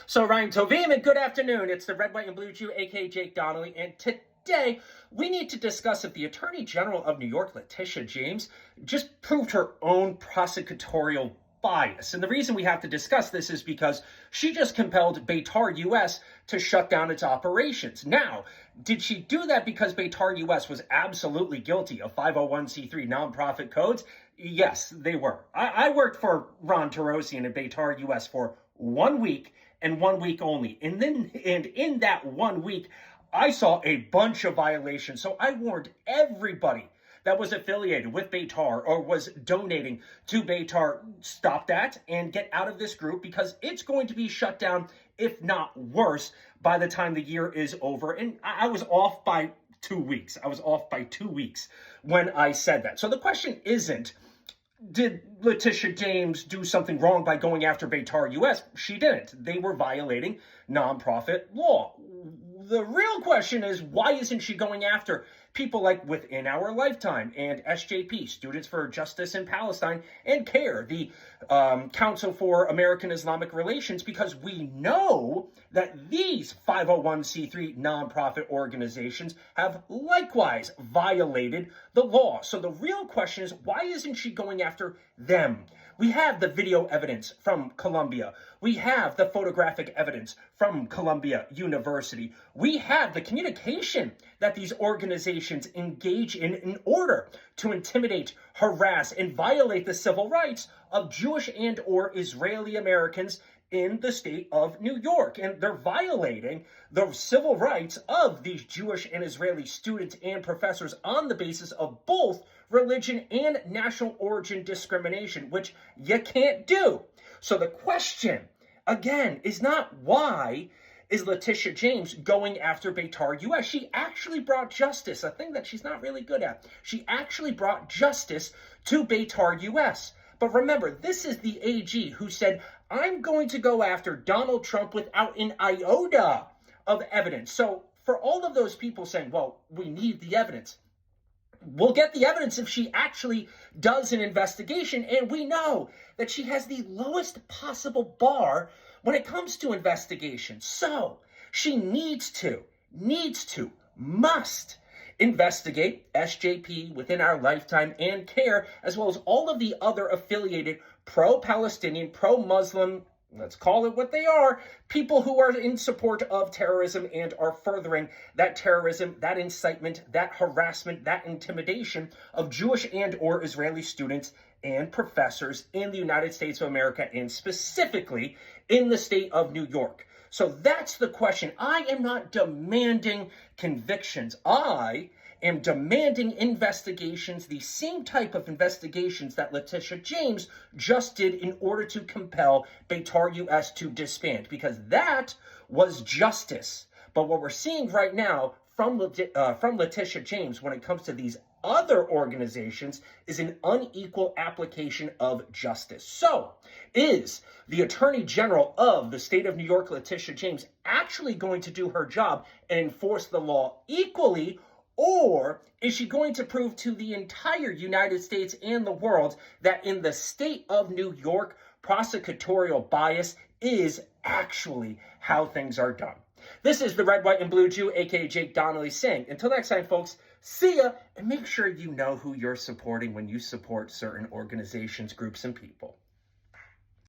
So Ryan Tovim, and good afternoon. It's the Red, White, and Blue Jew, aka Jake Donnelly, and today we need to discuss if the Attorney General of New York, Letitia James, just proved her own prosecutorial bias. And the reason we have to discuss this is because she just compelled BetarUS to shut down its operations. Now, did she do that because BetarUS was absolutely guilty of 501c3 nonprofit codes? Yes, they were. I worked for Ron Tarosian at BetarUS for 1 week and 1 week only. And in that 1 week, I saw a bunch of violations. So I warned everybody that was affiliated with Betar or was donating to Betar, stop that and get out of this group because it's going to be shut down, if not worse, by the time the year is over. And I was off by 2 weeks. I was off by 2 weeks when I said that. So the question isn't, did Letitia James do something wrong by going after BetarUS? She didn't. They were violating nonprofit law. The real question is, why isn't she going after people like Within Our Lifetime and SJP, Students for Justice in Palestine, and CARE, the Council for American Islamic Relations? Because we know that these 501c3 nonprofit organizations have likewise violated the law. So the real question is, why isn't she going after them? We have the video evidence from Columbia. We have the photographic evidence from Columbia University. We have the communication that these organizations engage in order to intimidate, harass, and violate the civil rights of Jewish and or Israeli Americans in the state of New York. And they're violating the civil rights of these Jewish and Israeli students and professors on the basis of both religion and national origin discrimination, which you can't do. So the question, again, is not why is Letitia James going after BetarUS. She actually brought justice, a thing that she's not really good at. She actually brought justice to BetarUS. But remember, this is the AG who said, I'm going to go after Donald Trump without an iota of evidence. So for all of those people saying, well, we need the evidence, we'll get the evidence if she actually does an investigation. And we know that she has the lowest possible bar when it comes to investigations. So she must investigate SJP, Within Our Lifetime, and CARE, as well as all of the other affiliated pro-Palestinian, pro-Muslim, let's call it what they are, people who are in support of terrorism and are furthering that terrorism, that incitement, that harassment, that intimidation of Jewish and or Israeli students and professors in the United States of America, and specifically in the state of New York. So that's the question. I am not demanding convictions. I am demanding investigations, the same type of investigations that Letitia James just did in order to compel BetarUS to disband, because that was justice. But what we're seeing right now from Letitia James when it comes to these other organizations is an unequal application of justice. So, is the Attorney General of the state of New York, Letitia James, actually going to do her job and enforce the law equally? Or is she going to prove to the entire United States and the world that in the state of New York, prosecutorial bias is actually how things are done? This is the Red, White, and Blue Jew, aka Jake Donnelly, saying, until next time, folks, see ya, and make sure you know who you're supporting when you support certain organizations, groups, and people.